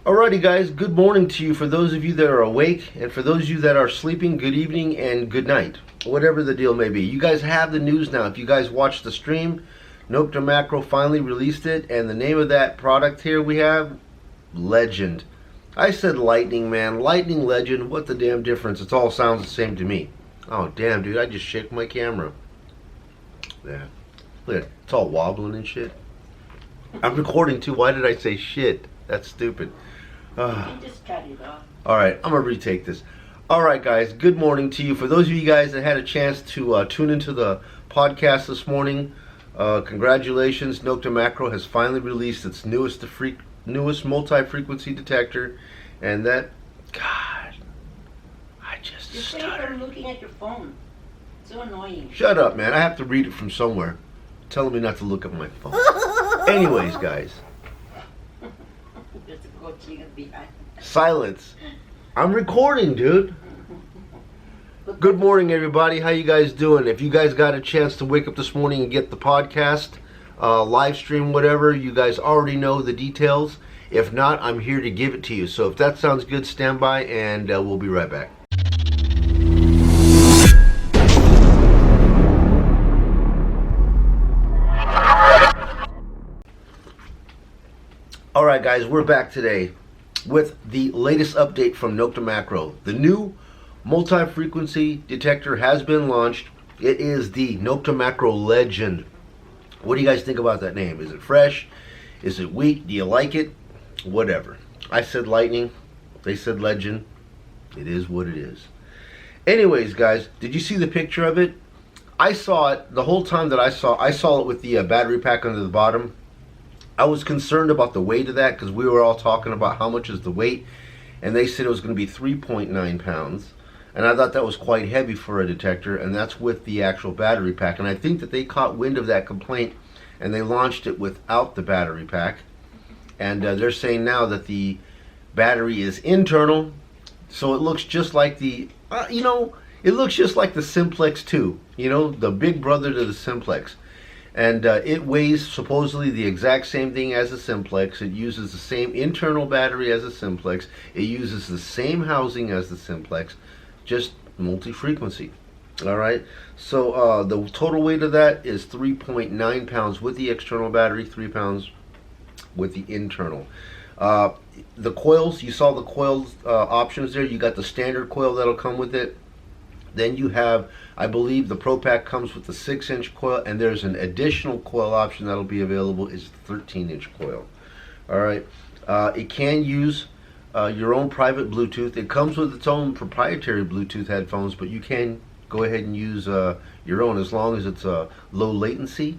Alrighty guys, good morning to you for those of you that are awake, and for those of you that are sleeping, good evening and good night. Whatever the deal may be. You guys have the news now. If you guys watched the stream, Nokta Makro finally released it, and the name of that product here we have, Legend. I said Lightning, man. Lightning, Legend, what the damn difference? It all sounds the same to me. Oh damn, dude, I just shook my camera. Yeah. Look at it. It's all wobbling and shit. I'm recording too. Why did I say shit? That's stupid. Just cut it off. Alright, I'm going to retake this. Alright guys, good morning to you. For those of you guys that had a chance to tune into the podcast this morning, congratulations. Nokta Makro has finally released its newest multi-frequency detector. And that, God, I just You're stuttered. looking at your phone. So annoying. Shut up, man. I have to read it from somewhere. Telling me not to look at my phone. Anyways, guys. There's a coaching behind. Silence. I'm recording, dude. Good morning, everybody. How you guys doing? If you guys got a chance to wake up this morning and get the podcast, live stream, whatever, you guys already know the details. If not, I'm here to give it to you. So if that sounds good, stand by, and we'll be right back. Alright guys, we're back today with the latest update from Nokta Makro. The new multi-frequency detector has been launched. It is the Nokta Makro Legend. What do you guys think about that name? Is it fresh? Is it weak? Do you like it? Whatever. I said Lightning. They said Legend. It is what it is. Anyways guys, did you see the picture of it? I saw it the whole time that I saw it with the battery pack under the bottom. I was concerned about the weight of that because we were all talking about how much is the weight, and they said it was going to be 3.9 pounds, and I thought that was quite heavy for a detector, and that's with the actual battery pack. And I think that they caught wind of that complaint and they launched it without the battery pack, and they're saying now that the battery is internal, so it looks just like the it looks just like the Simplex 2, the big brother to the Simplex. And it weighs supposedly the exact same thing as a Simplex. It uses the same internal battery as a Simplex. It uses the same housing as the Simplex, just multi-frequency. Alright, so the total weight of that is 3.9 pounds with the external battery, 3 pounds with the internal. The coils, you saw the coils options there. You got the standard coil that'll come with it. Then you have, I believe the Pro Pack comes with the 6-inch coil, and there's an additional coil option that'll be available, is the 13-inch coil. Alright, it can use your own private Bluetooth. It comes with its own proprietary Bluetooth headphones, but you can go ahead and use your own as long as it's low latency.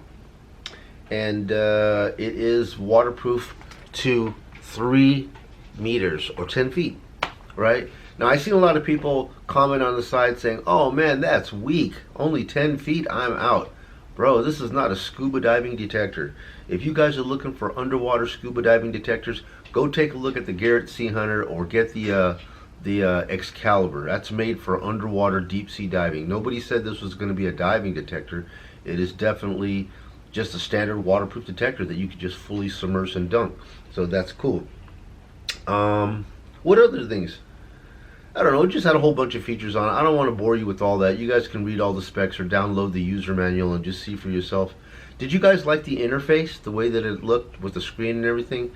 And it is waterproof to 3 meters or 10 feet, right? Now, I've seen a lot of people comment on the side saying, oh man, that's weak. Only 10 feet, I'm out. Bro, this is not a scuba diving detector. If you guys are looking for underwater scuba diving detectors, go take a look at the Garrett Sea Hunter or get the Excalibur. That's made for underwater deep sea diving. Nobody said this was going to be a diving detector. It is definitely just a standard waterproof detector that you can just fully submerge and dunk. So that's cool. What other things? I don't know, it just had a whole bunch of features on it. I don't want to bore you with all that. You guys can read all the specs or download the user manual and just see for yourself. Did you guys like the interface, the way that it looked with the screen and everything?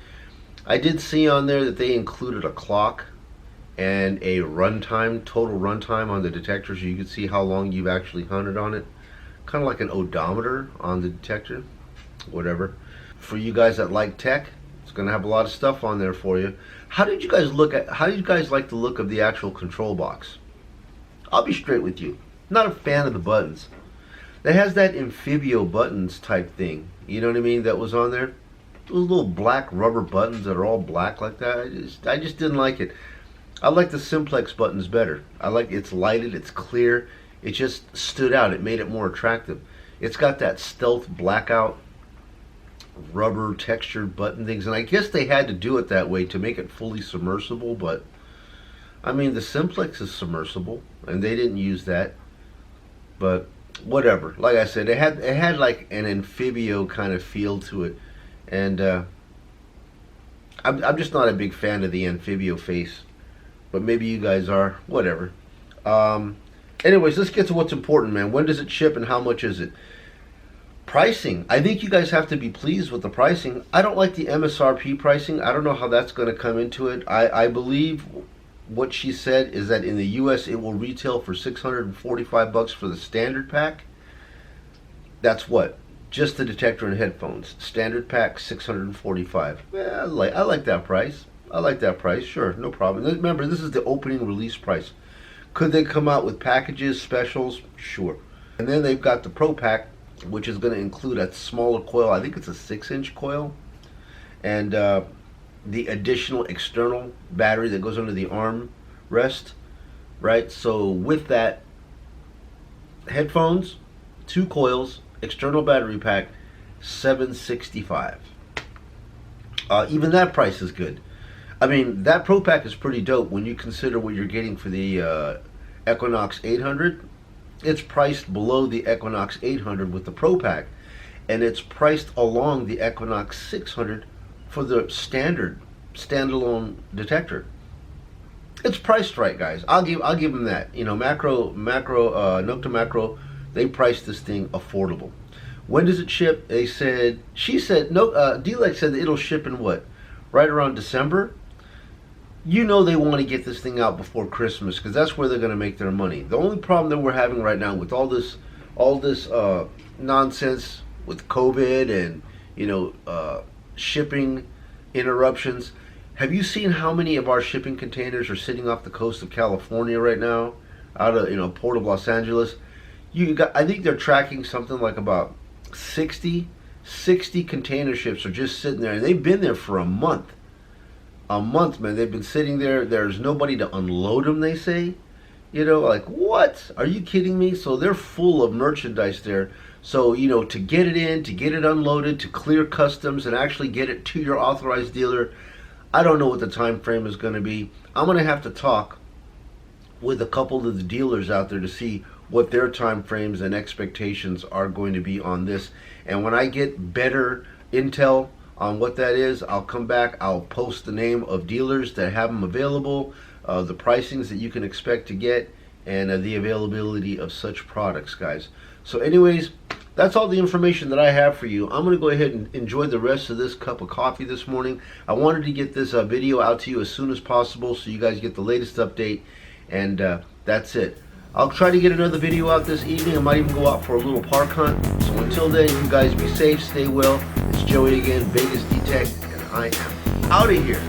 I did see on there that they included a clock and a runtime, total runtime on the detector, so you could see how long you've actually hunted on it. Kind of like an odometer on the detector, whatever. For you guys that like tech, it's going to have a lot of stuff on there for you. How did you guys like the look of the actual control box? I'll be straight with you. Not a fan of the buttons. It has that amphibio buttons type thing. You know what I mean? That was on there. Those little black rubber buttons that are all black like that. I just didn't like it. I like the Simplex buttons better. I like it's lighted, it's clear. It just stood out. It made it more attractive. It's got that stealth blackout rubber textured button things, and I guess they had to do it that way to make it fully submersible, but I mean the Simplex is submersible and they didn't use that. But whatever, like I said, it had like an amphibio kind of feel to it, and I'm just not a big fan of the amphibio face, but maybe you guys are. Whatever. Anyways, let's get to what's important, man. When does it ship and how much is it? Pricing. I think you guys have to be pleased with the pricing. I don't like the MSRP pricing. I don't know how that's going to come into it. I believe what she said is that in the US it will retail for $645 for the standard pack. That's what? Just the detector and headphones. Standard pack, $645. Yeah, I like that price. I like that price. Sure, no problem. Remember, this is the opening release price. Could they come out with packages, specials? Sure. And then they've got the Pro Pack, which is going to include a smaller coil. I think it's a 6-inch coil. And the additional external battery that goes under the arm rest. Right? So with that, headphones, 2 coils, external battery pack, $765. Even that price is good. I mean, that Pro Pack is pretty dope when you consider what you're getting for the Equinox 800. It's priced below the Equinox 800 with the Pro Pack, and it's priced along the Equinox 600 for the standard standalone detector. It's priced right, guys. I'll give them that. You know, Nokta Makro, they priced this thing affordable. When does it ship? She said, no, D-Lex said that it'll ship in what? Right around December? You know they want to get this thing out before Christmas because that's where they're going to make their money. The only problem that we're having right now with all this nonsense with COVID and, you know, shipping interruptions. Have you seen how many of our shipping containers are sitting off the coast of California right now, out of, you know, Port of Los Angeles? I think they're tracking something like about 60 container ships are just sitting there, and they've been there for a month. A month, man. They've been sitting there. There's nobody to unload them, they say. You know, like, what? Are you kidding me? So they're full of merchandise there. So, you know, to get it in, to get it unloaded, to clear customs and actually get it to your authorized dealer, I don't know what the time frame is going to be. I'm going to have to talk with a couple of the dealers out there to see what their time frames and expectations are going to be on this. And when I get better intel on what that is, I'll come back, I'll post the name of dealers that have them available, the pricings that you can expect to get, and the availability of such products, guys. So anyways, that's all the information that I have for you. I'm going to go ahead and enjoy the rest of this cup of coffee this morning. I wanted to get this video out to you as soon as possible so you guys get the latest update, and that's it. I'll try to get another video out this evening. I might even go out for a little park hunt. So until then, you guys be safe, stay well. It's Joey again, Vegas Detect, and I am out of here.